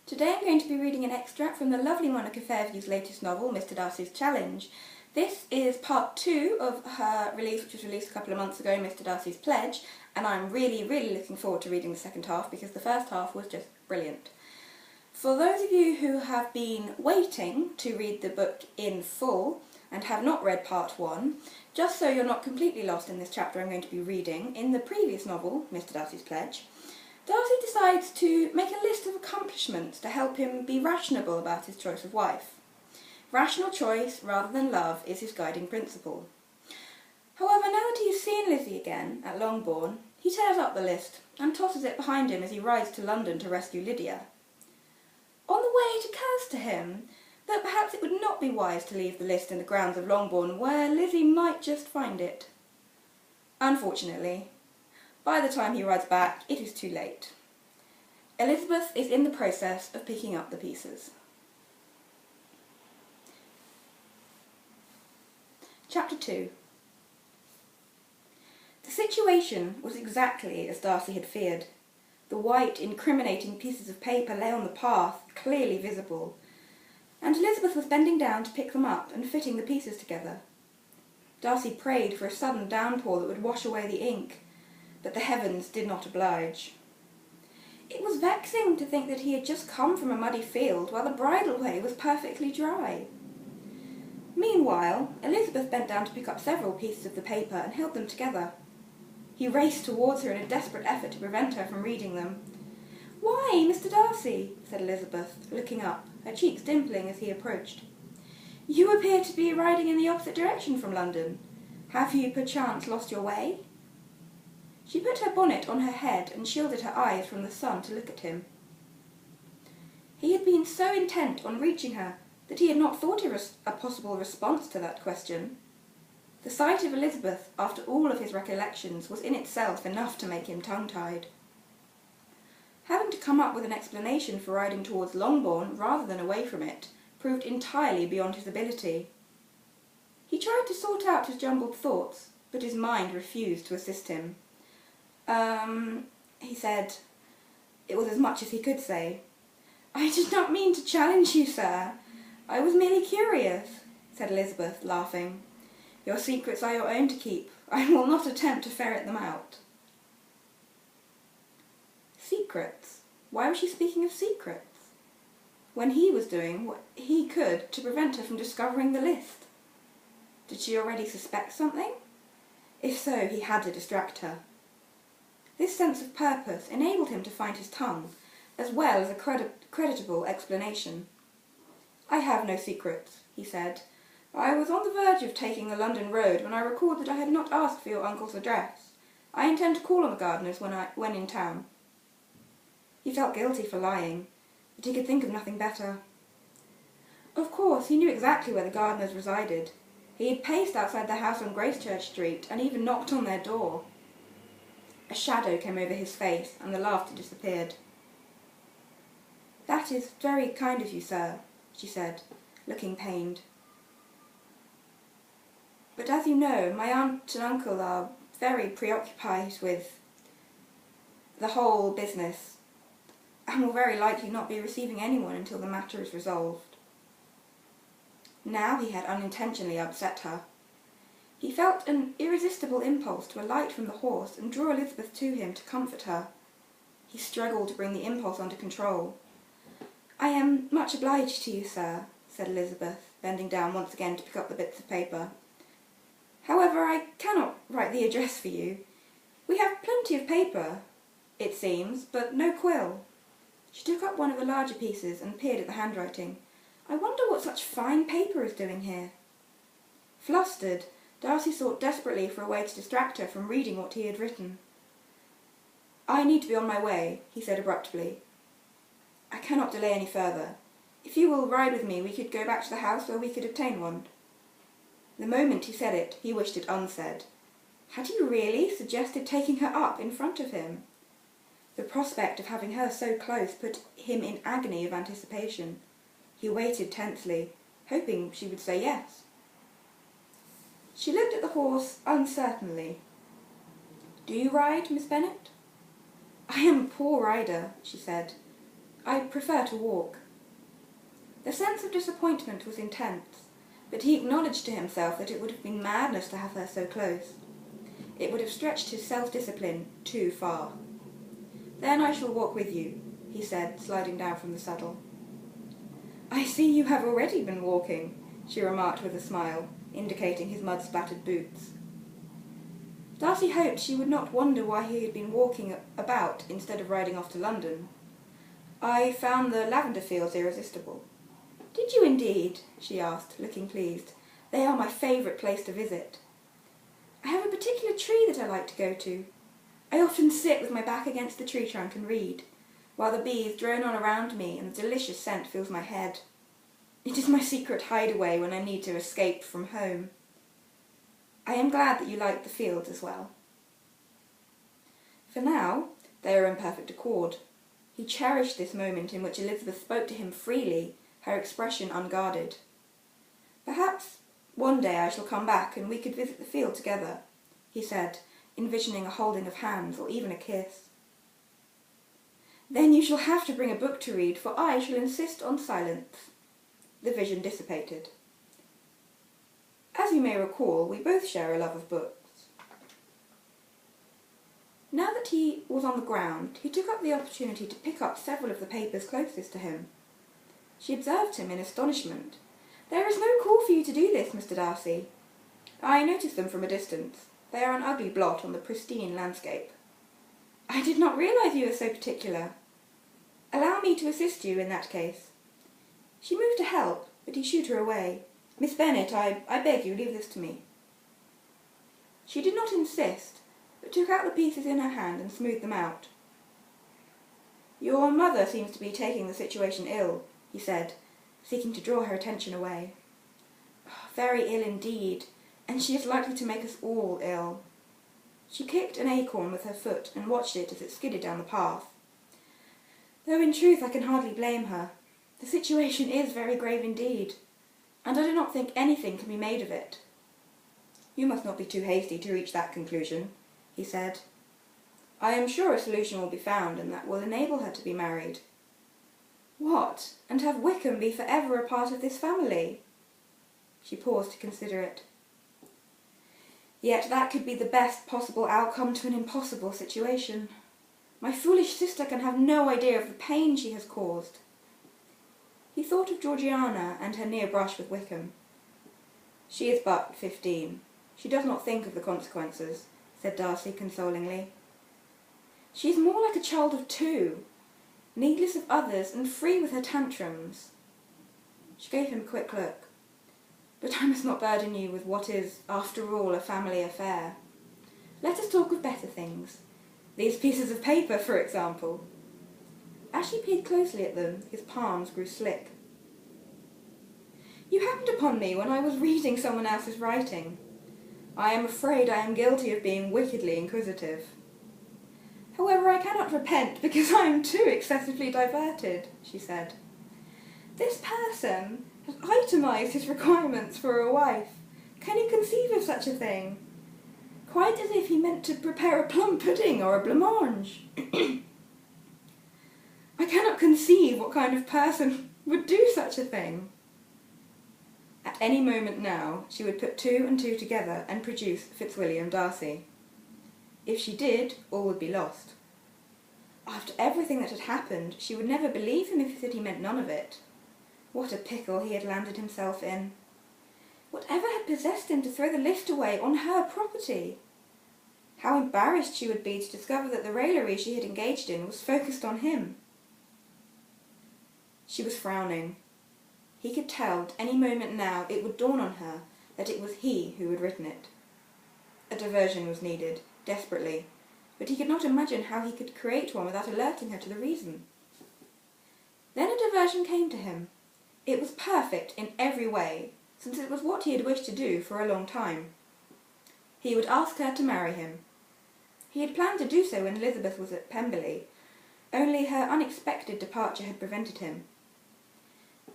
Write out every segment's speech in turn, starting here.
Today I'm going to be reading an extract from the lovely Monica Fairview's latest novel, Mr. Darcy's Challenge. This is part 2 of her release, which was released a couple of months ago, Mr. Darcy's Pledge, and I'm really looking forward to reading the second half because the first half was just brilliant. For those of you who have been waiting to read the book in full and have not read part 1, just so you're not completely lost in this chapter I'm going to be reading, in the previous novel, Mr. Darcy's Pledge, Darcy decides to make a list of accomplishments to help him be rational about his choice of wife. Rational choice rather than love is his guiding principle. However, now that he has seen Lizzie again at Longbourn, he tears up the list and tosses it behind him as he rides to London to rescue Lydia. On the way, it occurs to him that perhaps it would not be wise to leave the list in the grounds of Longbourn, where Lizzie might just find it. Unfortunately, by the time he rides back, it is too late. Elizabeth is in the process of picking up the pieces. Chapter 2. The situation was exactly as Darcy had feared. The white, incriminating pieces of paper lay on the path, clearly visible, and Elizabeth was bending down to pick them up and fitting the pieces together. Darcy prayed for a sudden downpour that would wash away the ink, but the heavens did not oblige. It was vexing to think that he had just come from a muddy field while the bridle way was perfectly dry. Meanwhile, Elizabeth bent down to pick up several pieces of the paper and held them together. He raced towards her in a desperate effort to prevent her from reading them. "Why, Mr. Darcy?" said Elizabeth, looking up, her cheeks dimpling as he approached. "You appear to be riding in the opposite direction from London. Have you perchance lost your way?" She put her bonnet on her head and shielded her eyes from the sun to look at him. He had been so intent on reaching her that he had not thought of a possible response to that question. The sight of Elizabeth, after all of his recollections, was in itself enough to make him tongue-tied. Having to come up with an explanation for riding towards Longbourn rather than away from it proved entirely beyond his ability. He tried to sort out his jumbled thoughts, but his mind refused to assist him. He said. It was as much as he could say. "I did not mean to challenge you, sir. I was merely curious," said Elizabeth, laughing. "Your secrets are your own to keep. I will not attempt to ferret them out." Secrets? Why was she speaking of secrets? When he was doing what he could to prevent her from discovering the list. Did she already suspect something? If so, he had to distract her. This sense of purpose enabled him to find his tongue, as well as a creditable explanation. "I have no secrets," he said. "I was on the verge of taking the London road when I recalled that I had not asked for your uncle's address. I intend to call on the Gardiners when in town." He felt guilty for lying, but he could think of nothing better. Of course, he knew exactly where the Gardiners resided. He had paced outside their house on Gracechurch Street and even knocked on their door. A shadow came over his face, and the laughter disappeared. "That is very kind of you, sir," she said, looking pained. "But as you know, my aunt and uncle are very preoccupied with the whole business, and will very likely not be receiving anyone until the matter is resolved." Now he had unintentionally upset her. He felt an irresistible impulse to alight from the horse and draw Elizabeth to him to comfort her. He struggled to bring the impulse under control. "I am much obliged to you, sir," said Elizabeth, bending down once again to pick up the bits of paper. "However, I cannot write the address for you. We have plenty of paper, it seems, but no quill." She took up one of the larger pieces and peered at the handwriting. "I wonder what such fine paper is doing here." Flustered, Darcy sought desperately for a way to distract her from reading what he had written. "I need to be on my way," he said abruptly. "I cannot delay any further. If you will ride with me, we could go back to the house where we could obtain one." The moment he said it, he wished it unsaid. Had he really suggested taking her up in front of him? The prospect of having her so close put him in agony of anticipation. He waited tensely, hoping she would say yes. She looked at the horse uncertainly. "Do you ride, Miss Bennet?" "I am a poor rider," she said. I prefer to walk." The sense of disappointment was intense, but he acknowledged to himself that it would have been madness to have her so close. It would have stretched his self-discipline too far. "Then I shall walk with you," he said, sliding down from the saddle. "I see you have already been walking," she remarked with a smile, indicating his mud-splattered boots. Darcy hoped she would not wonder why he had been walking about instead of riding off to London. "I found the lavender fields irresistible." "Did you indeed?" she asked, looking pleased. "They are my favourite place to visit. I have a particular tree that I like to go to. I often sit with my back against the tree trunk and read, while the bees drone on around me and the delicious scent fills my head. It is my secret hideaway when I need to escape from home. I am glad that you like the fields as well." For now, they were in perfect accord. He cherished this moment in which Elizabeth spoke to him freely, her expression unguarded. "Perhaps one day I shall come back and we could visit the field together," he said, envisioning a holding of hands or even a kiss. "Then you shall have to bring a book to read, for I shall insist on silence." The vision dissipated. As you may recall, we both share a love of books. Now that he was on the ground, he took up the opportunity to pick up several of the papers closest to him. She observed him in astonishment. "There is no call for you to do this, Mr. Darcy." "I noticed them from a distance. They are an ugly blot on the pristine landscape." "I did not realise you were so particular." "Allow me to assist you in that case." She moved to help, but he shooed her away. "Miss Bennet, I beg you, leave this to me." She did not insist, but took out the pieces in her hand and smoothed them out. "Your mother seems to be taking the situation ill," he said, seeking to draw her attention away. "Very ill indeed, and she is likely to make us all ill." She kicked an acorn with her foot and watched it as it skidded down the path. "Though in truth I can hardly blame her. The situation is very grave indeed, and I do not think anything can be made of it." "You must not be too hasty to reach that conclusion," he said. "I am sure a solution will be found, and that will enable her to be married." "What, and have Wickham be for ever a part of this family?" She paused to consider it. "Yet that could be the best possible outcome to an impossible situation. My foolish sister can have no idea of the pain she has caused." He thought of Georgiana and her near brush with Wickham. "She is but 15. She does not think of the consequences," said Darcy consolingly. "She is more like a child of 2, needless of others and free with her tantrums." She gave him a quick look. "But I must not burden you with what is, after all, a family affair. Let us talk of better things. These pieces of paper, for example." As she peered closely at them, his palms grew slick. "You happened upon me when I was reading someone else's writing. I am afraid I am guilty of being wickedly inquisitive. However, I cannot repent because I am too excessively diverted," she said. "This person has itemised his requirements for a wife. Can you conceive of such a thing? Quite as if he meant to prepare a plum pudding or a blancmange. I cannot conceive what kind of person would do such a thing." At any moment now, she would put 2 and 2 together and produce Fitzwilliam Darcy. If she did, all would be lost. After everything that had happened, she would never believe him if he said he meant none of it. What a pickle he had landed himself in. Whatever had possessed him to throw the list away on her property? How embarrassed she would be to discover that the raillery she had engaged in was focused on him. She was frowning. He could tell at any moment now it would dawn on her that it was he who had written it. A diversion was needed, desperately, but he could not imagine how he could create one without alerting her to the reason. Then a diversion came to him. It was perfect in every way, since it was what he had wished to do for a long time. He would ask her to marry him. He had planned to do so when Elizabeth was at Pemberley, only her unexpected departure had prevented him.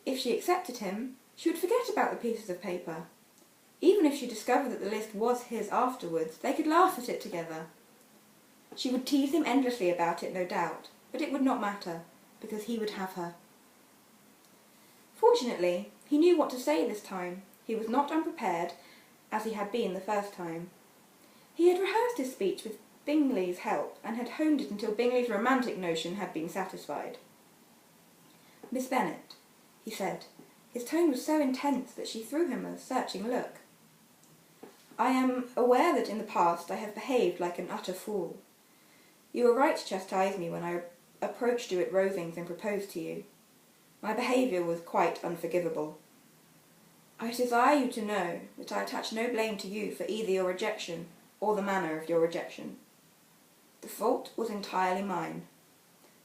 If she accepted him, she would forget about the pieces of paper. Even if she discovered that the list was his afterwards, they could laugh at it together. She would tease him endlessly about it, no doubt, but it would not matter. because he would have her. Fortunately, he knew what to say this time. He was not unprepared, as he had been the first time. He had rehearsed his speech with Bingley's help, and had honed it until Bingley's romantic notion had been satisfied. "Miss Bennet," he said. His tone was so intense that she threw him a searching look. "I am aware that in the past I have behaved like an utter fool. You were right to chastise me when I approached you at Rosings and proposed to you. My behaviour was quite unforgivable. I desire you to know that I attach no blame to you for either your rejection or the manner of your rejection. The fault was entirely mine.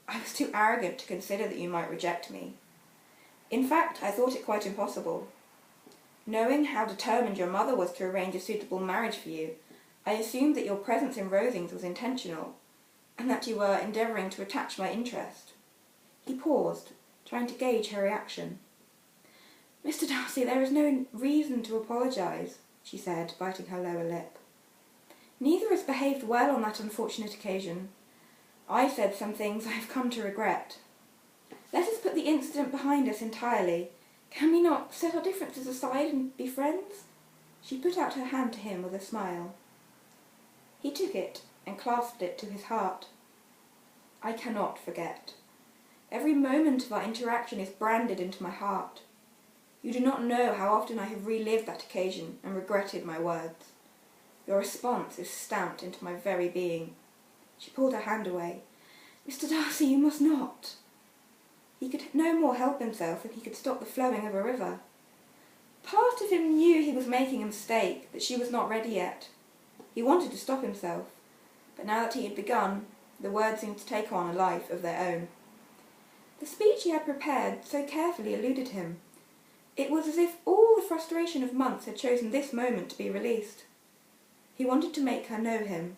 I was too arrogant to consider that you might reject me. In fact, I thought it quite impossible. Knowing how determined your mother was to arrange a suitable marriage for you, I assumed that your presence in Rosings was intentional, and that you were endeavouring to attach my interest." He paused, trying to gauge her reaction. "Mr. Darcy, there is no reason to apologise," she said, biting her lower lip. "Neither has behaved well on that unfortunate occasion. I said some things I have come to regret. Let us put the incident behind us entirely. Can we not set our differences aside and be friends?" She put out her hand to him with a smile. He took it and clasped it to his heart. "I cannot forget. Every moment of our interaction is branded into my heart. You do not know how often I have relived that occasion and regretted my words. Your response is stamped into my very being." She pulled her hand away. "Mr. Darcy, you must not." He could no more help himself than he could stop the flowing of a river. Part of him knew he was making a mistake, that she was not ready yet. He wanted to stop himself, but now that he had begun, the words seemed to take on a life of their own. The speech he had prepared so carefully eluded him. It was as if all the frustration of months had chosen this moment to be released. He wanted to make her know him.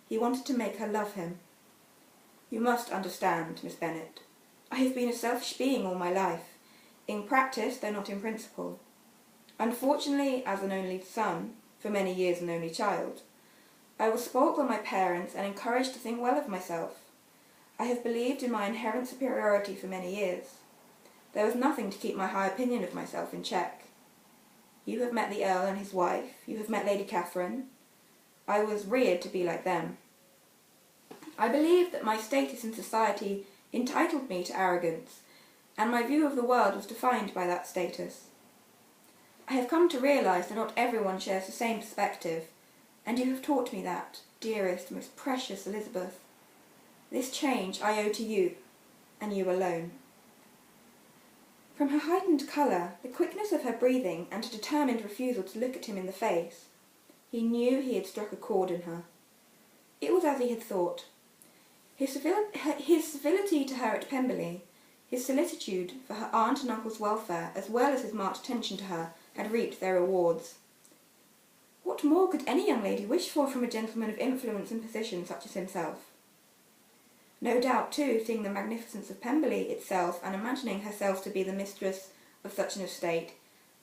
He wanted to make her love him. "You must understand, Miss Bennet, I have been a selfish being all my life, in practice though not in principle. Unfortunately, as an only son, for many years an only child, I was spoilt by my parents and encouraged to think well of myself. I have believed in my inherent superiority for many years. There was nothing to keep my high opinion of myself in check. You have met the Earl and his wife, you have met Lady Catherine. I was reared to be like them. I believed that my status in society entitled me to arrogance, and my view of the world was defined by that status. I have come to realise that not everyone shares the same perspective, and you have taught me that, dearest, most precious Elizabeth. This change I owe to you, and you alone." From her heightened colour, the quickness of her breathing, and her determined refusal to look at him in the face, he knew he had struck a chord in her. It was as he had thought. His civility to her at Pemberley, his solicitude for her aunt and uncle's welfare, as well as his marked attention to her, had reaped their rewards. What more could any young lady wish for from a gentleman of influence and position such as himself? No doubt, too, seeing the magnificence of Pemberley itself and imagining herself to be the mistress of such an estate,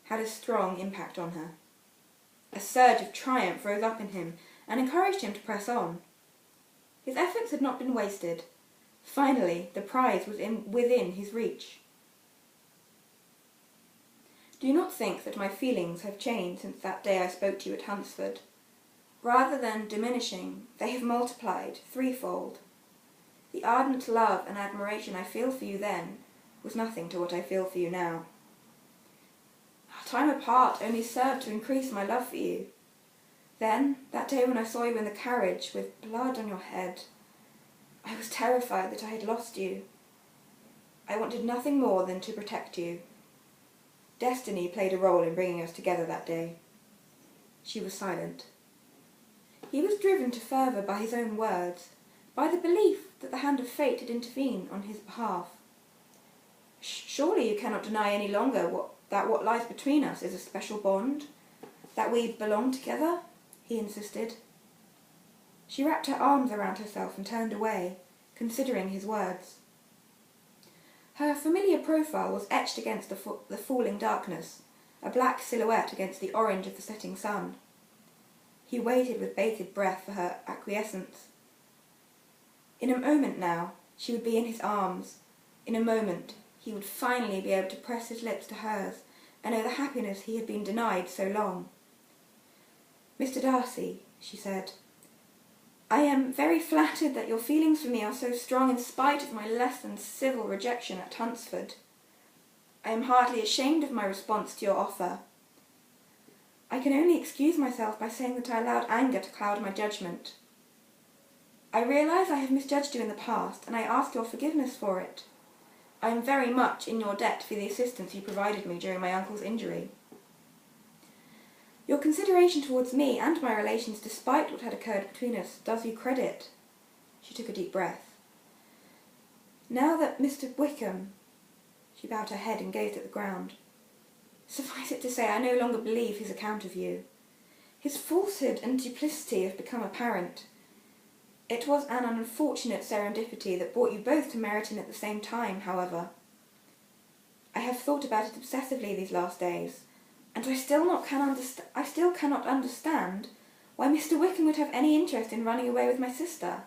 had a strong impact on her. A surge of triumph rose up in him and encouraged him to press on. His efforts had not been wasted. Finally, the prize was within his reach. "Do not think that my feelings have changed since that day I spoke to you at Hunsford. Rather than diminishing, they have multiplied threefold. The ardent love and admiration I feel for you then was nothing to what I feel for you now. Our time apart only served to increase my love for you. Then, that day when I saw you in the carriage with blood on your head, I was terrified that I had lost you. I wanted nothing more than to protect you. Destiny played a role in bringing us together that day." She was silent. He was driven to fervour by his own words, by the belief that the hand of fate had intervened on his behalf. "Surely you cannot deny any longer that what lies between us is a special bond, that we belong together?" he insisted. She wrapped her arms around herself and turned away, considering his words. Her familiar profile was etched against the falling darkness, a black silhouette against the orange of the setting sun. He waited with bated breath for her acquiescence. In a moment now, she would be in his arms, In a moment he would finally be able to press his lips to hers and know the happiness he had been denied so long. "Mr. Darcy," she said, "I am very flattered that your feelings for me are so strong in spite of my less than civil rejection at Hunsford. I am hardly ashamed of my response to your offer. I can only excuse myself by saying that I allowed anger to cloud my judgment. I realise I have misjudged you in the past, and I ask your forgiveness for it. I am very much in your debt for the assistance you provided me during my uncle's injury. Your consideration towards me and my relations, despite what had occurred between us, does you credit." She took a deep breath. "Now that Mr. Wickham—" She bowed her head and gazed at the ground. "Suffice it to say, I no longer believe his account of you. His falsehood and duplicity have become apparent. It was an unfortunate serendipity that brought you both to Meryton at the same time, however. I have thought about it obsessively these last days, and I still cannot understand why Mr. Wickham would have any interest in running away with my sister."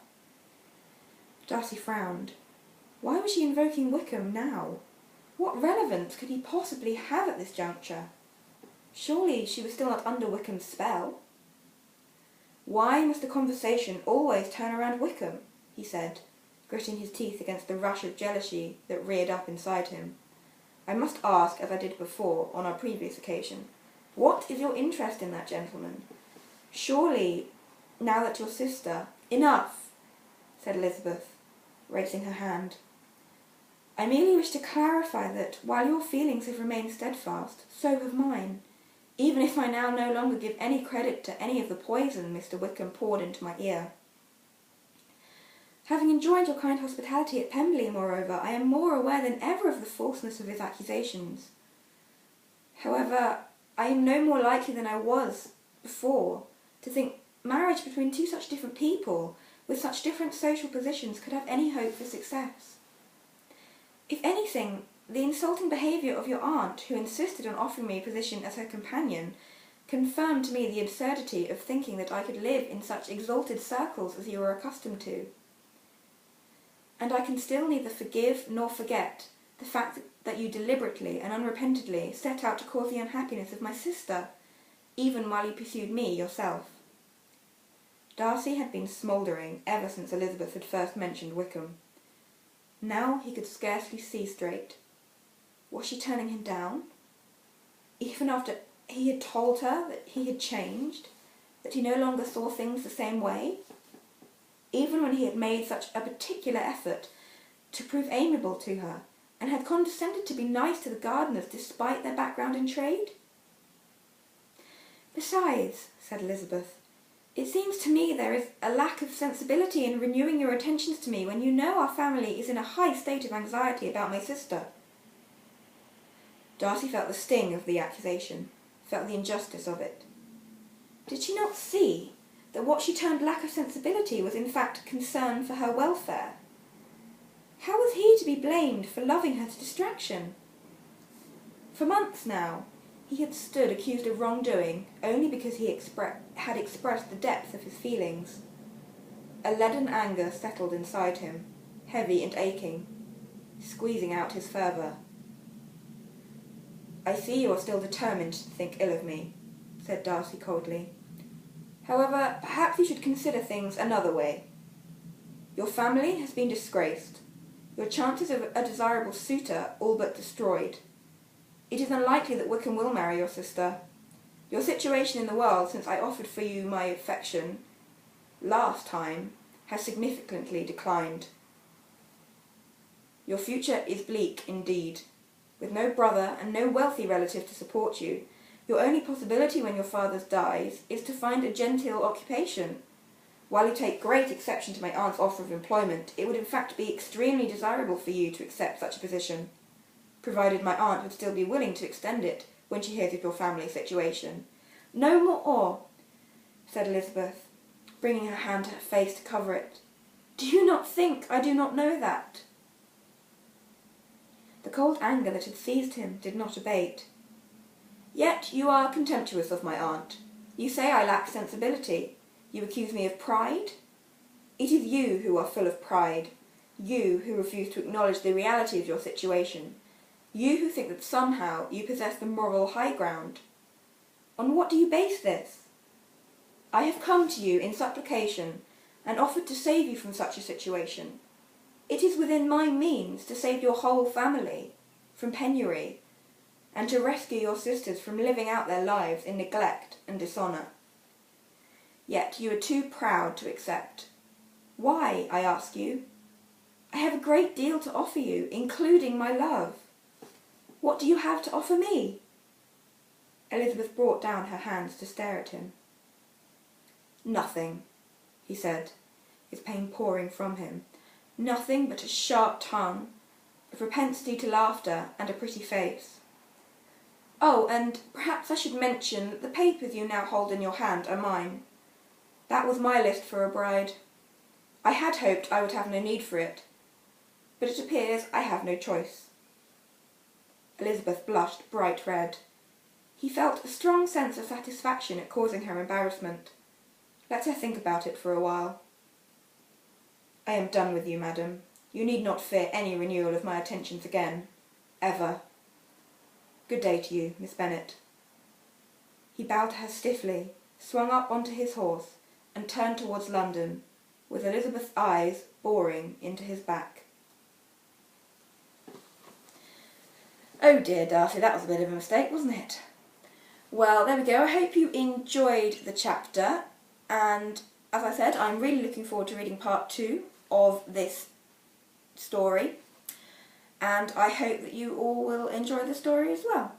Darcy frowned. Why was she invoking Wickham now? What relevance could he possibly have at this juncture? Surely she was still not under Wickham's spell. "Why must the conversation always turn around Wickham?" he said, gritting his teeth against the rush of jealousy that reared up inside him. "I must ask, as I did before, on our previous occasion, what is your interest in that gentleman? Surely, now that your sister—" "Enough," said Elizabeth, raising her hand. "I merely wish to clarify that, while your feelings have remained steadfast, so have mine, even if I now no longer give any credit to any of the poison Mr. Wickham poured into my ear. Having enjoyed your kind hospitality at Pemberley, moreover, I am more aware than ever of the falseness of his accusations. However, I am no more likely than I was before to think marriage between two such different people, with such different social positions, could have any hope for success. If anything, the insulting behaviour of your aunt, who insisted on offering me a position as her companion, confirmed to me the absurdity of thinking that I could live in such exalted circles as you are accustomed to. And I can still neither forgive nor forget the fact that you deliberately and unrepentantly set out to cause the unhappiness of my sister, even while you pursued me yourself." Darcy had been smouldering ever since Elizabeth had first mentioned Wickham. Now he could scarcely see straight. Was she turning him down? Even after he had told her that he had changed, that he no longer saw things the same way? Even when he had made such a particular effort to prove amiable to her, and had condescended to be nice to the gardeners despite their background in trade? "Besides," said Elizabeth, "it seems to me there is a lack of sensibility in renewing your attentions to me when you know our family is in a high state of anxiety about my sister." Darcy felt the sting of the accusation, felt the injustice of it. Did she not see that what she termed lack of sensibility was in fact concern for her welfare? How was he to be blamed for loving her to distraction? For months now, he had stood accused of wrongdoing only because he had expressed the depth of his feelings. A leaden anger settled inside him, heavy and aching, squeezing out his fervour. "I see you are still determined to think ill of me," said Darcy coldly. "However, perhaps you should consider things another way. Your family has been disgraced, your chances of a desirable suitor all but destroyed. It is unlikely that Wickham will marry your sister. Your situation in the world, since I offered for you my affection last time, has significantly declined. Your future is bleak indeed. With no brother and no wealthy relative to support you, your only possibility when your father dies is to find a genteel occupation. While you take great exception to my aunt's offer of employment, it would in fact be extremely desirable for you to accept such a position, provided my aunt would still be willing to extend it when she hears of your family situation." "No more," said Elizabeth, bringing her hand to her face to cover it. "Do you not think I do not know that?" The cold anger that had seized him did not abate. "Yet you are contemptuous of my aunt. You say I lack sensibility. You accuse me of pride? It is you who are full of pride. You who refuse to acknowledge the reality of your situation. You who think that somehow you possess the moral high ground. On what do you base this? I have come to you in supplication and offered to save you from such a situation. It is within my means to save your whole family from penury and to rescue your sisters from living out their lives in neglect and dishonour. Yet you are too proud to accept. Why, I ask you? I have a great deal to offer you, including my love. What do you have to offer me? Elizabeth brought down her hands to stare at him. Nothing, he said, his pain pouring from him. Nothing but a sharp tongue, a propensity to laughter, and a pretty face. Oh, and perhaps I should mention that the papers you now hold in your hand are mine. That was my list for a bride. I had hoped I would have no need for it, but it appears I have no choice. Elizabeth blushed bright red. He felt a strong sense of satisfaction at causing her embarrassment. Let her think about it for a while. I am done with you, madam. You need not fear any renewal of my attentions again. Ever. Good day to you, Miss Bennet. He bowed to her stiffly, swung up onto his horse, and turned towards London, with Elizabeth's eyes boring into his back. Oh dear, Darcy, that was a bit of a mistake, wasn't it? Well, there we go. I hope you enjoyed the chapter, and as I said, I'm really looking forward to reading part 2 of this story, and I hope that you all will enjoy the story as well.